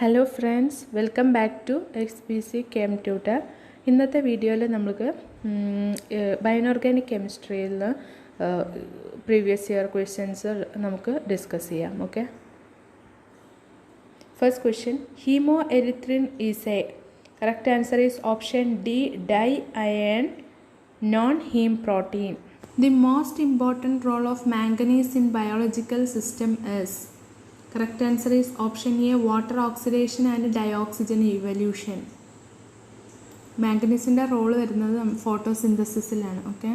Hello friends, welcome back to XBC chem tutor. ഇന്നത്തെ വീഡിയോയിൽ നമുക്ക് ബയോർഗാനിക് കെമിസ്ട്രിയിൽ നിന്ന് പ്രീവിയസ് ഇയർ ക്വസ്റ്റ്യൻസ് നമുക്ക് ഡിസ്കസ് ചെയ്യാം. Okay, first question, hemerythrin is a correct answer is option D, di iron non heme protein. The most important role of manganese in biological system is. Correct answer is option A, water oxidation and dioxygen evolution. മാംഗനീസിൻ്റെ role വരുന്നത് ഫോട്ടോസിന്തസിസിലാണ്. Okay,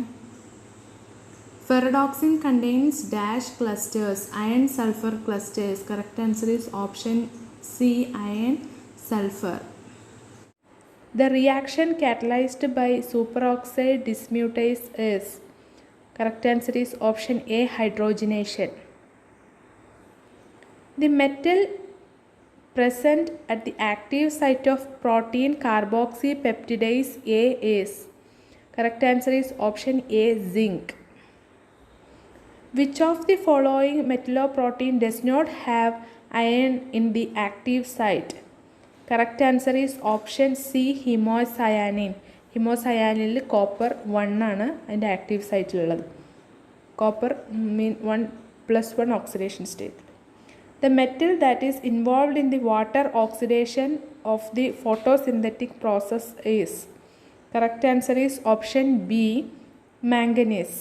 ferredoxin contains dash clusters, iron sulphur clusters. Correct answer is option C, iron sulphur. The reaction catalyzed by superoxide dismutase is. Correct answer is option A, hydrogenation. The metal present at the active site of protein carboxypeptidase A is. Correct answer is option A, zinc. Which of the following metalloprotein does not have iron in the active site? Correct answer is option C, hemocyanin. ഹീമോസയാനിൽ copper 1 ആണ് അതിൻ്റെ active സൈറ്റിലുള്ളത്. Copper 1+1 oxidation state. The metal that is involved in the water oxidation of the photosynthetic process is. Correct answer is option B, manganese.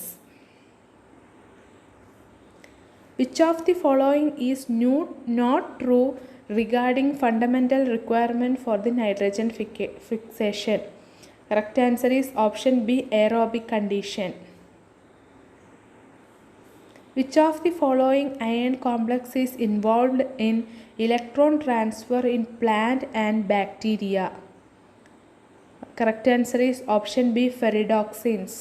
Which of the following is not true regarding fundamental requirement for the nitrogen fixation? Correct answer is option B, aerobic condition. Which of the following ion complex is involved in electron transfer in plant and bacteria? Correct answer is option B, ferredoxins.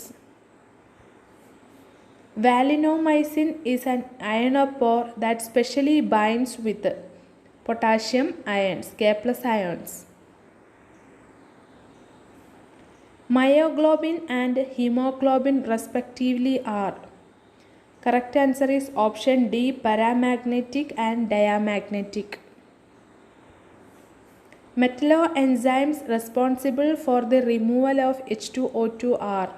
Valinomycin is an ionophore that specially binds with potassium ions, K+ ions. Myoglobin and hemoglobin respectively are. Correct answer is option D, paramagnetic and diamagnetic. Metalloenzymes responsible for the removal of H2O2 are.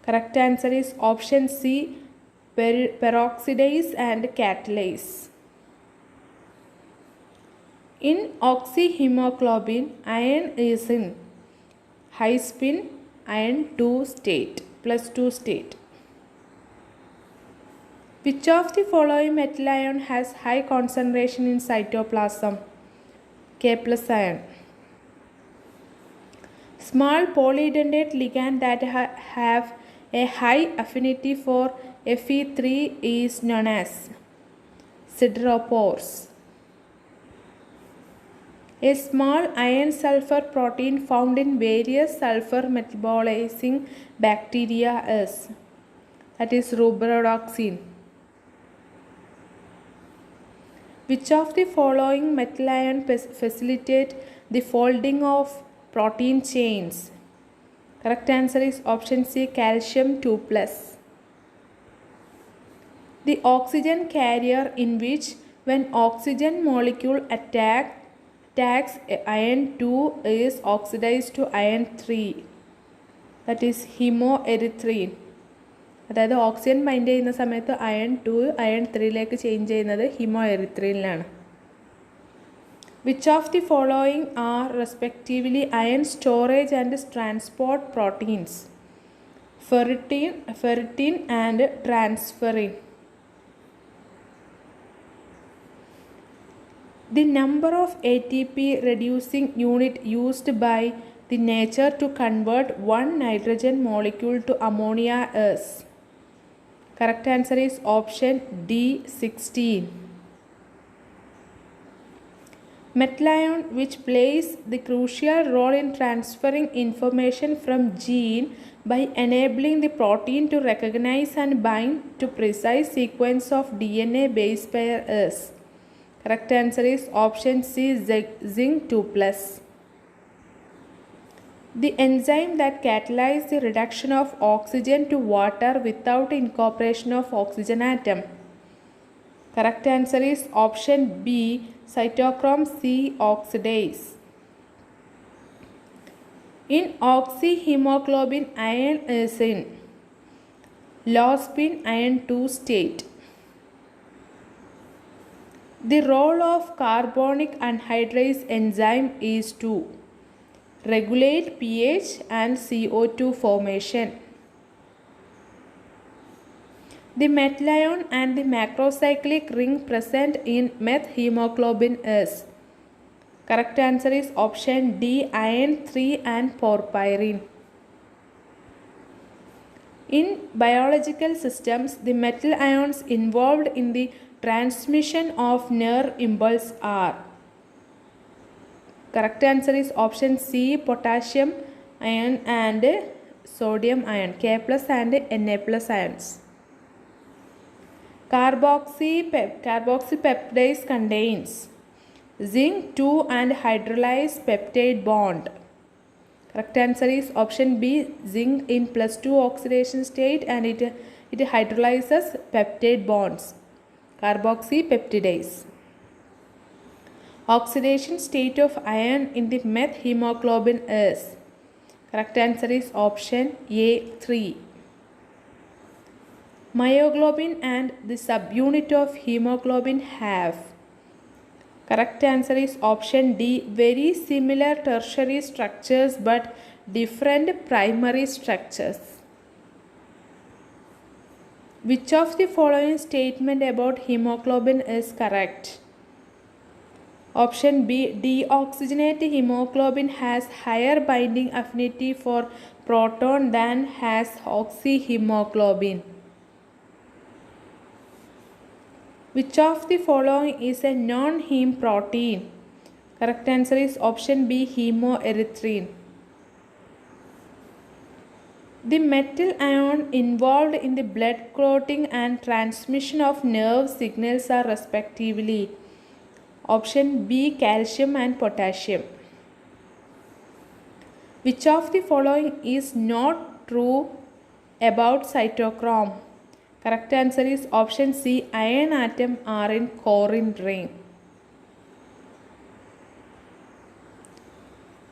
Correct answer is option C, peroxidase and catalase. In oxyhemoglobin, iron is in high spin iron 2 state, +2 state. Which of the following metal ion has high concentration in cytoplasm? K+ ion. Small polydentate ligand that have a high affinity for Fe3 is known as siderophores. A small iron sulfur protein found in various sulfur metabolizing bacteria is. That is ruborodoxin. Which of the following metal ion facilitate the folding of protein chains? Correct answer is option C, calcium 2+. The oxygen carrier in which when oxygen molecule attacks iron 2 is oxidized to iron 3. That is hemoerythrin. അതായത് oxygen bind ചെയ്യുന്ന സമയത്ത് iron 2 iron 3ലേക്ക് change ചെയ്യുന്നത് ഹീമോഎറിത്രിനിലാണ്. Which of the following are respectively iron storage and transport proteins? Ferritin and transferrin. The number of ATP reducing unit used by the nature to convert one nitrogen molecule to ammonia is. Correct answer is option D, 16. Metal ion which plays the crucial role in transferring information from gene by enabling the protein to recognize and bind to precise sequence of DNA base pair is. Correct answer is option C, zinc 2+. The enzyme that catalyzes the reduction of oxygen to water without incorporation of oxygen atom. Correct answer is option B, cytochrome C oxidase. In oxyhemoglobin, iron is in low spin iron 2 state. The role of carbonic anhydrase enzyme is to regulate pH and CO2 formation. The metal ion and the macrocyclic ring present in methemoglobin is. Correct answer is option D, iron 3 and porphyrin. In biological systems, the metal ions involved in the transmission of nerve impulse are. Correct answer is option C, potassium ion and sodium ion, K plus and Na plus ions. Carboxypeptidase contains zinc 2 and hydrolyzed peptide bond. Correct answer is option B, zinc in +2 oxidation state and it hydrolyzes peptide bonds. Carboxypeptidase. Oxidation state of iron in the methemoglobin is. Correct answer is option A, 3. Myoglobin and the subunit of hemoglobin have. Correct answer is option D, very similar tertiary structures but different primary structures. Which of the following statement about hemoglobin is correct? Option B, deoxygenated hemoglobin has higher binding affinity for proton than has oxyhemoglobin. Which of the following is a non-heme protein? Correct answer is option B, hemoerythrin. The metal ion involved in the blood clotting and transmission of nerve signals are respectively. Option B, calcium and potassium. Which of the following is not true about cytochrome? Correct answer is option C, iron atom are in Coryn ring.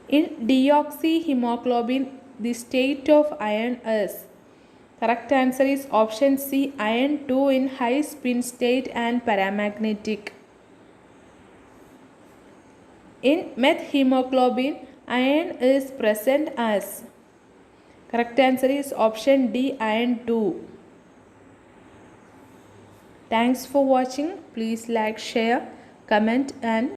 In deoxyhemoglobin, the state of iron is. Correct answer is option C, iron 2 in high spin state and paramagnetic. In methemoglobin, iron is present as. Correct answer is option D, iron 2. Thanks for watching. Please like, share, comment and